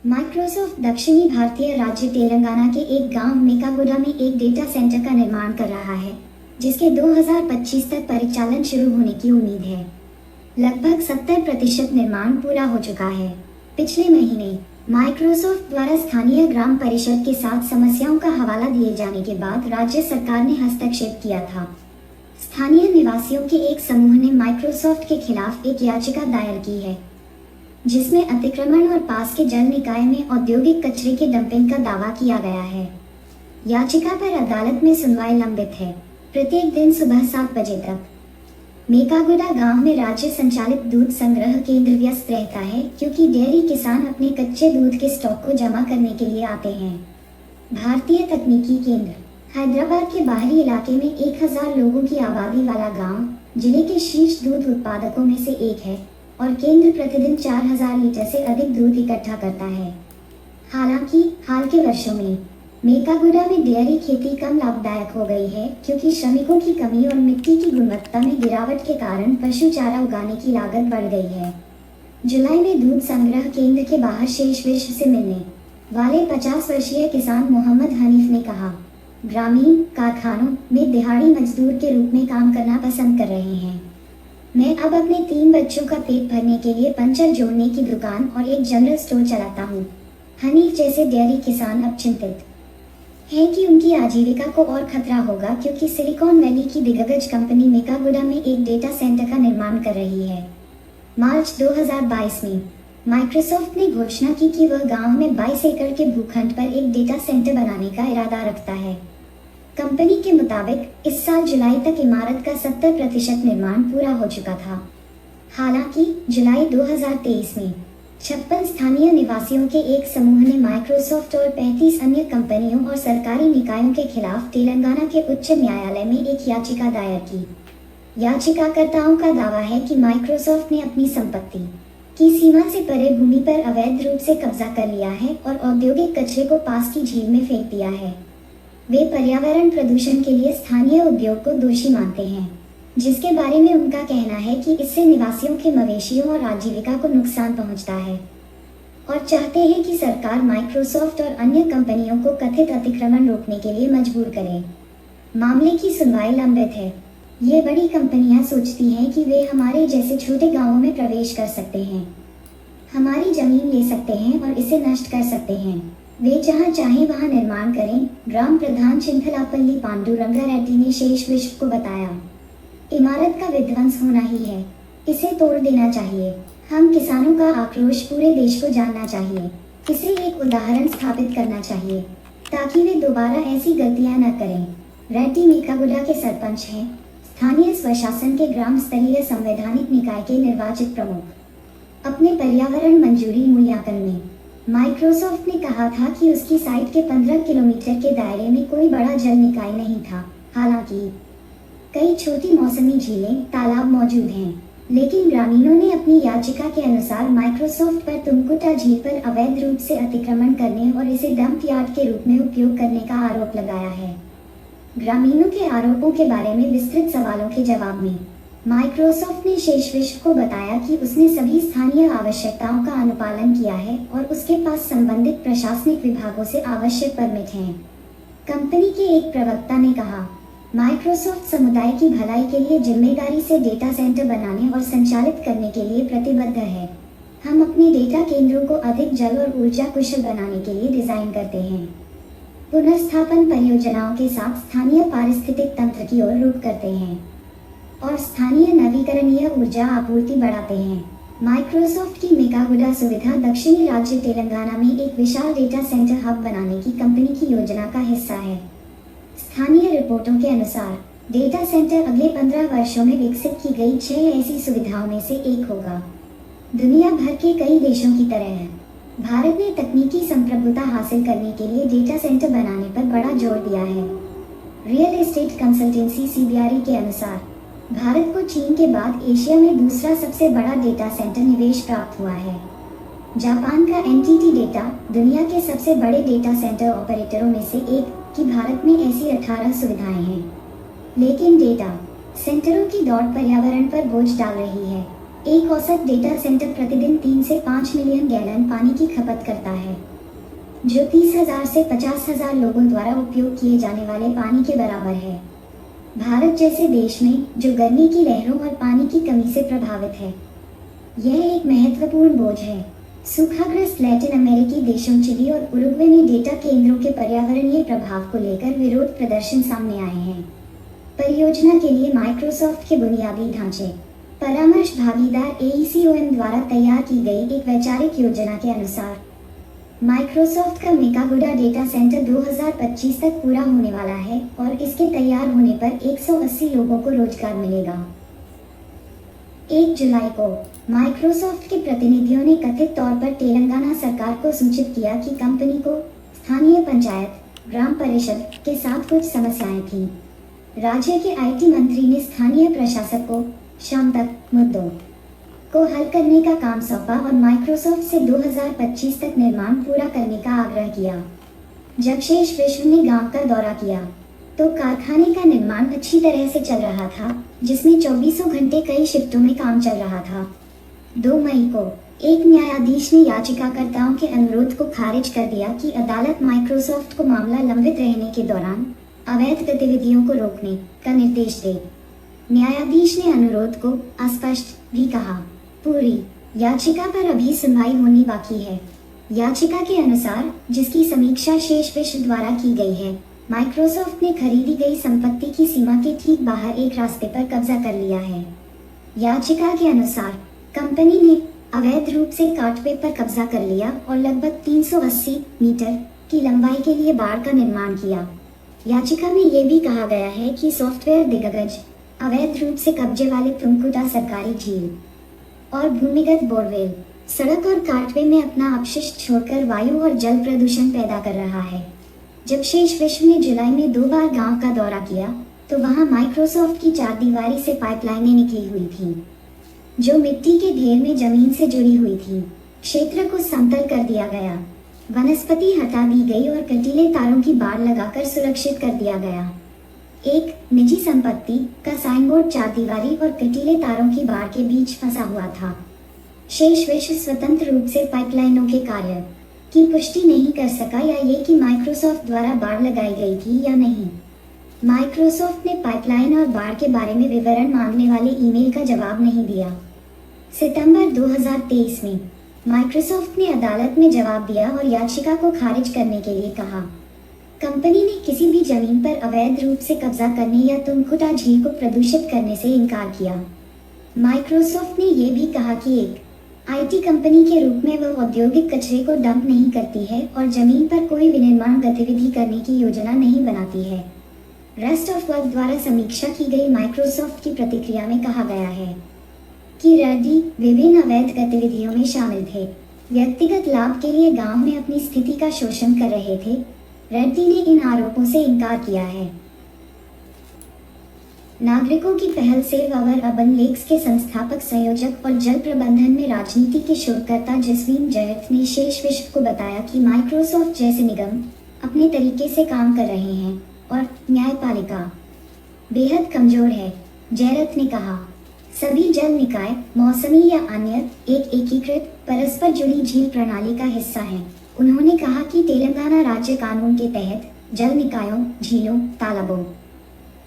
Microsoft दक्षिणी भारतीय राज्य तेलंगाना के एक गांव मेकागुडा में एक डेटा सेंटर का निर्माण कर रहा है, जिसके 2025 तक परिचालन शुरू होने की उम्मीद है। लगभग 70% निर्माण पूरा हो चुका है। पिछले महीने माइक्रोसॉफ्ट द्वारा स्थानीय ग्राम परिषद के साथ समस्याओं का हवाला दिए जाने के बाद राज्य सरकार ने हस्तक्षेप किया था। स्थानीय निवासियों के एक समूह ने माइक्रोसॉफ्ट के खिलाफ एक याचिका दायर की है, जिसमें अतिक्रमण और पास के जल निकाय में औद्योगिक कचरे के डंपिंग का दावा किया गया है। याचिका पर अदालत में सुनवाई लंबित है, प्रत्येक दिन सुबह 7 बजे तक। मेकागुडा गांव में राज्य संचालित दूध संग्रह केंद्र व्यस्त रहता है, क्योंकि डेयरी किसान अपने कच्चे दूध के स्टॉक को जमा करने के लिए आते हैं। भारतीय तकनीकी केंद्र हैदराबाद के बाहरी इलाके में 1000 लोगों की आबादी वाला गांव जिले के शीर्ष दूध उत्पादकों में से एक है और केंद्र प्रतिदिन 4000 लीटर से अधिक दूध इकट्ठा करता है। हालांकि हाल के वर्षों में मेकागुडा में डेयरी खेती कम लाभदायक हो गई है, क्योंकि श्रमिकों की कमी और मिट्टी की गुणवत्ता में गिरावट के कारण पशु चारा उगाने की लागत बढ़ गई है। जुलाई में दूध संग्रह केंद्र के बाहर शेष विश्व से मिलने वाले 50 वर्षीय किसान मोहम्मद हनीफ ने कहा, ग्रामीण कारखानों में दिहाड़ी मजदूर के रूप में काम करना पसंद कर रहे हैं। मैं अब अपने 3 बच्चों का पेट भरने के लिए पंचर जोड़ने की दुकान और एक जनरल स्टोर चलाता हूँ। हनीफ जैसे डेयरी किसान अब चिंतित है कि उनकी आजीविका को और खतरा होगा, क्योंकि सिलिकॉन वैली की दिग्गज कंपनी मेकागुडा में एक डेटा सेंटर का निर्माण कर रही है। मार्च 2022 में माइक्रोसॉफ्ट ने घोषणा की कि वह गांव में 22 एकड़ के भूखंड पर एक डेटा सेंटर बनाने का इरादा रखता है। कंपनी के मुताबिक इस साल जुलाई तक इमारत का 70% निर्माण पूरा हो चुका था। हालांकि जुलाई 2023 में 56 स्थानीय निवासियों के एक समूह ने माइक्रोसॉफ्ट और 35 अन्य कंपनियों और सरकारी निकायों के खिलाफ तेलंगाना के उच्च न्यायालय में एक याचिका दायर की। याचिकाकर्ताओं का दावा है कि माइक्रोसॉफ्ट ने अपनी संपत्ति की सीमा से परे भूमि पर अवैध रूप से कब्जा कर लिया है और औद्योगिक कचरे को पास की झील में फेंक दिया है। वे पर्यावरण प्रदूषण के लिए स्थानीय उद्योग को दोषी मानते हैं, जिसके बारे में उनका कहना है कि इससे निवासियों के मवेशियों और आजीविका को नुकसान पहुंचता है, और चाहते हैं कि सरकार माइक्रोसॉफ्ट और अन्य कंपनियों को कथित अतिक्रमण रोकने के लिए मजबूर करे। मामले की सुनवाई लंबित है। ये बड़ी कंपनियां सोचती हैं कि वे हमारे जैसे छोटे गांवों में प्रवेश कर सकते हैं, हमारी जमीन ले सकते हैं और इसे नष्ट कर सकते हैं। वे जहां चाहें वहां निर्माण करें, ग्राम प्रधान चिंथलापल्ली पांडुरंगा रेड्डी ने शेष विश्व को बताया। इमारत का विध्वंस होना ही है, इसे तोड़ देना चाहिए। हम किसानों का आक्रोश पूरे देश को जानना चाहिए। इसे एक उदाहरण स्थापित करना चाहिए, ताकि वे दोबारा ऐसी गलतियां न करें। रेड्डी मेकागुडा के सरपंच हैं, स्थानीय स्वशासन के ग्राम स्तरीय संवैधानिक निकाय के निर्वाचित प्रमुख। अपने पर्यावरण मंजूरी मूल्यांकन में माइक्रोसॉफ्ट ने कहा था कि उसकी साइट के 15 किलोमीटर के दायरे में कोई बड़ा जल निकाय नहीं था। हालांकि कई छोटी मौसमी झीलें, तालाब मौजूद हैं, लेकिन ग्रामीणों ने अपनी याचिका के अनुसार माइक्रोसॉफ्ट पर तुमकुटा झील पर अवैध रूप से अतिक्रमण करने और इसे डंप यार्ड के रूप में उपयोग करने का आरोप लगाया है। ग्रामीणों के आरोपों के बारे में विस्तृत सवालों के जवाब में माइक्रोसॉफ्ट ने शेष विश्व को बताया कि उसने सभी स्थानीय आवश्यकताओं का अनुपालन किया है और उसके पास संबंधित प्रशासनिक विभागों से आवश्यक परमिट हैं। कंपनी के एक प्रवक्ता ने कहा, माइक्रोसॉफ्ट समुदाय की भलाई के लिए जिम्मेदारी से डेटा सेंटर बनाने और संचालित करने के लिए प्रतिबद्ध है। हम अपने डेटा केंद्रों को अधिक जल और ऊर्जा कुशल बनाने के लिए डिजाइन करते हैं। पुनर्स्थापन परियोजनाओं के साथ स्थानीय पारिस्थितिक तंत्र की ओर रुख करते हैं और स्थानीय नवीकरणीय ऊर्जा आपूर्ति बढ़ाते हैं। माइक्रोसॉफ्ट की मेकागुडा सुविधा दक्षिणी राज्य तेलंगाना में एक विशाल डेटा सेंटर हब बनाने की कंपनी की योजना का हिस्सा है। स्थानीय रिपोर्टों के अनुसार डेटा सेंटर अगले 15 वर्षों में विकसित की गई 6 ऐसी सुविधाओं में से एक होगा। दुनिया भर के कई देशों की तरह भारत ने तकनीकी संप्रभुता हासिल करने के लिए डेटा सेंटर बनाने पर बड़ा जोर दिया है। रियल एस्टेट कंसल्टेंसी CBRE के अनुसार भारत को चीन के बाद एशिया में दूसरा सबसे बड़ा डेटा सेंटर निवेश प्राप्त हुआ है। जापान का NTT डेटा दुनिया के सबसे बड़े डेटा सेंटर ऑपरेटरों में से एक कि भारत में ऐसी 18 सुविधाएं हैं। लेकिन डेटा सेंटरों की दौड़ पर्यावरण पर बोझ डाल रही है। एक औसत डेटा सेंटर प्रतिदिन 3 से 5 मिलियन गैलन पानी की खपत करता है, जो 30,000 से 50,000 लोगों द्वारा उपयोग किए जाने वाले पानी के बराबर है। भारत जैसे देश में जो गर्मी की लहरों और पानी की कमी से प्रभावित है, यह एक महत्वपूर्ण बोझ है। सूखाग्रस्त लैटिन अमेरिकी देशों चिली और उरुग्वे में डेटा केंद्रों के पर्यावरणीय प्रभाव को लेकर विरोध प्रदर्शन सामने आए हैं। परियोजना के लिए माइक्रोसॉफ्ट के बुनियादी ढांचे परामर्श भागीदार AECOM द्वारा तैयार की गई एक वैचारिक योजना के अनुसार माइक्रोसॉफ्ट का मेकागुडा डेटा सेंटर 2025 तक पूरा होने वाला है और इसके तैयार होने पर 180 लोगों को रोजगार मिलेगा। 1 जुलाई को माइक्रोसॉफ्ट के प्रतिनिधियों ने कथित तौर पर तेलंगाना सरकार को सूचित किया कि कंपनी को स्थानीय पंचायत ग्राम परिषद के साथ कुछ समस्याएं थीं। राज्य के IT मंत्री ने स्थानीय प्रशासक को शाम तक मुद्दों को हल करने का काम सौंपा और माइक्रोसॉफ्ट से 2025 तक निर्माण पूरा करने का आग्रह किया। जब शेष विश्व ने गांव का दौरा किया तो कारखाने का निर्माण अच्छी तरह से चल रहा था, जिसमें 24 घंटे कई शिफ्टों में काम चल रहा था। 2 मई को एक न्यायाधीश ने याचिकाकर्ताओं के अनुरोध को खारिज कर दिया कि अदालत माइक्रोसॉफ्ट को मामला लंबित रहने के दौरान अवैध गतिविधियों को रोकने का निर्देश दे। न्यायाधीश ने अनुरोध को अस्पष्ट भी कहा। पूरी याचिका पर अभी सुनवाई होनी बाकी है। याचिका के अनुसार, जिसकी समीक्षा शेष विश्व द्वारा की गई है, माइक्रोसॉफ्ट ने खरीदी गई संपत्ति की सीमा के ठीक बाहर एक रास्ते पर कब्जा कर लिया है। याचिका के अनुसार कंपनी ने अवैध रूप से काटवे पर कब्जा कर लिया और लगभग 380 मीटर की लंबाई के लिए बाड़ का निर्माण किया। याचिका में यह भी कहा गया है कि सॉफ्टवेयर दिग्गज अवैध रूप से कब्जे वाले तुंगकुटा सरकारी झील और भूमिगत बोरवेल, सड़क और काटवे में अपना अपशिष्ट छोड़कर वायु और जल प्रदूषण पैदा कर रहा है। जब शेष विश्व ने जुलाई में 2 बार गांव का दौरा किया तो वहां माइक्रोसॉफ्ट की चारदीवारी से पाइपलाइनें निकली हुई थीं, जो मिट्टी के ढेर में जमीन से जुड़ी हुई थी। क्षेत्र को समतल कर दिया गया, वनस्पति हटा दी गई और कटीले तारों की बाड़ लगाकर सुरक्षित कर दिया गया। एक निजी संपत्ति का साइनबोर्ड चारदीवारी और कटीले तारों की बाड़ के बीच फंसा हुआ था। शेष विश्व स्वतंत्र रूप से पाइपलाइनों के कार्य की पुष्टि नहीं कर सका या ये कि माइक्रोसॉफ्ट द्वारा बाड़ लगाई गई थी या नहीं। माइक्रोसॉफ्ट ने पाइपलाइन और बाड़ के बारे में विवरण मांगने वाले ईमेल का जवाब नहीं दिया। सितंबर 2023 में माइक्रोसॉफ्ट ने अदालत में जवाब दिया और याचिका को खारिज करने के लिए कहा। कंपनी ने किसी भी जमीन पर अवैध रूप से कब्जा करने या तुंगकुटा झील को प्रदूषित करने से इनकार किया। माइक्रोसॉफ्ट ने यह भी कहा कि एक IT कंपनी के रूप में वह औद्योगिक कचरे को डंप नहीं करती है और जमीन पर कोई विनिर्माण गतिविधि करने की योजना नहीं बनाती है। रेस्ट ऑफ वर्क द्वारा समीक्षा की गई माइक्रोसॉफ्ट की प्रतिक्रिया में कहा गया है कि रेड्डी विभिन्न अवैध गतिविधियों में शामिल थे, व्यक्तिगत लाभ के लिए गांव में अपनी स्थिति का शोषण कर रहे थे। रेड्डी ने इन आरोपों से इनकार किया है। नागरिकों की पहल से अवर अर्बन लेक्स के संस्थापक संयोजक और जल प्रबंधन में राजनीति के शोधकर्ता जसवीन जैरथ ने शेष विश्व को बताया कि माइक्रोसॉफ्ट जैसे निगम अपने तरीके से काम कर रहे हैं और न्यायपालिका बेहद कमजोर है। जैरथ ने कहा, सभी जल निकाय मौसमी या अन्य एक एकीकृत परस्पर जुड़ी झील प्रणाली का हिस्सा हैं। उन्होंने कहा कि तेलंगाना राज्य कानून के तहत जल निकायों, झीलों, तालाबों,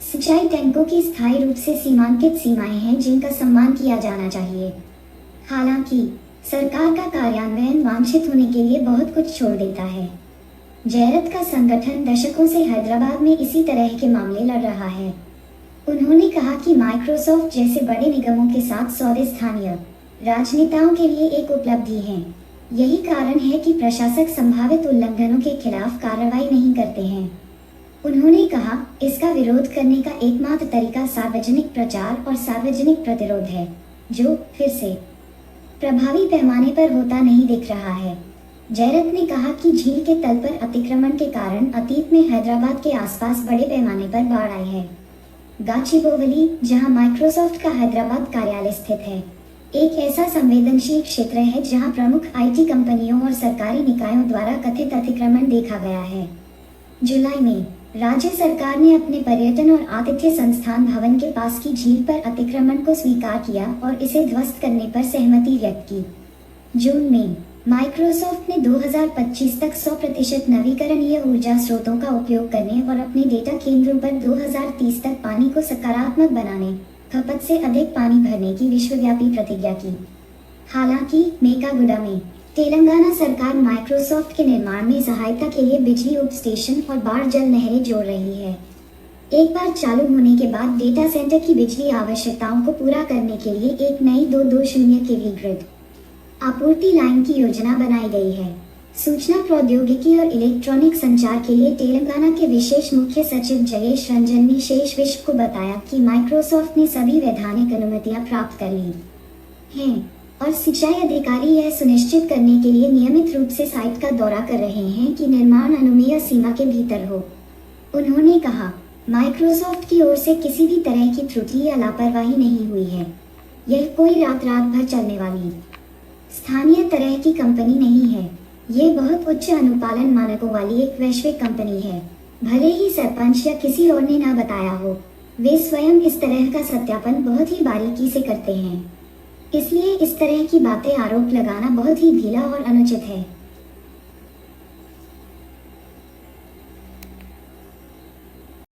सिंचाई टैंकों की स्थायी रूप से सीमांकित सीमाएं हैं जिनका सम्मान किया जाना चाहिए। हालांकि सरकार का कार्यान्वयन वांछित होने के लिए बहुत कुछ छोड़ देता है। जैरथ का संगठन दशकों से हैदराबाद में इसी तरह के मामले लड़ रहा है। उन्होंने कहा कि माइक्रोसॉफ्ट जैसे बड़े निगमों के साथ सौदे स्थानीय राजनेताओं के लिए एक उपलब्धि है। यही कारण है कि प्रशासक संभावित उल्लंघनों के खिलाफ कार्रवाई नहीं करते हैं। उन्होंने कहा, इसका विरोध करने का एकमात्र तरीका सार्वजनिक प्रचार और सार्वजनिक प्रतिरोध है, जो फिर से प्रभावी पैमाने पर होता नहीं दिख रहा है। जैरथ ने कहा कि झील के तल पर अतिक्रमण के कारण अतीत में हैदराबाद के आसपास बड़े पैमाने पर बाढ़ आई है। गाचीबोवली, जहां माइक्रोसॉफ्ट का हैदराबाद कार्यालय स्थित है, एक ऐसा संवेदनशील क्षेत्र है जहां प्रमुख IT कंपनियों और सरकारी निकायों द्वारा कथित अतिक्रमण देखा गया है। जुलाई में राज्य सरकार ने अपने पर्यटन और आतिथ्य संस्थान भवन के पास की झील पर अतिक्रमण को स्वीकार किया और इसे ध्वस्त करने पर सहमति व्यक्त की। जून में माइक्रोसॉफ्ट ने 2025 तक 100% नवीकरणीय ऊर्जा स्रोतों का उपयोग करने और अपने डेटा केंद्रों पर 2030 तक पानी को सकारात्मक बनाने, खपत से अधिक पानी भरने की विश्वव्यापी प्रतिज्ञा की। हालांकि मेकागुडा में तेलंगाना सरकार माइक्रोसॉफ्ट के निर्माण में सहायता के लिए बिजली उप स्टेशन और बाढ़ जल नहरें जोड़ रही है। एक बार चालू होने के बाद डेटा सेंटर की बिजली आवश्यकताओं को पूरा करने के लिए एक नई 220 केवी ग्रिड आपूर्ति लाइन की योजना बनाई गई है। सूचना प्रौद्योगिकी और इलेक्ट्रॉनिक संचार के लिए तेलंगाना के विशेष मुख्य सचिव जयेश रंजन ने शेष विश्व को बताया कि माइक्रोसॉफ्ट ने सभी वैधानिक अनुमतियां प्राप्त कर ली हैं और सिंचाई अधिकारी यह सुनिश्चित करने के लिए नियमित रूप से साइट का दौरा कर रहे हैं कि निर्माण अनुमेय सीमा के भीतर हो। उन्होंने कहा, माइक्रोसॉफ्ट की ओर से किसी भी तरह की त्रुटि या लापरवाही नहीं हुई है। यह कोई रात भर चलने वाली स्थानीय तरह की कंपनी नहीं है। ये बहुत उच्च अनुपालन मानकों वाली एक वैश्विक कंपनी है। भले ही सरपंच या किसी और ने ना बताया हो, वे स्वयं इस तरह का सत्यापन बहुत ही बारीकी से करते हैं। इसलिए इस तरह की बातें आरोप लगाना बहुत ही ढीला और अनुचित है।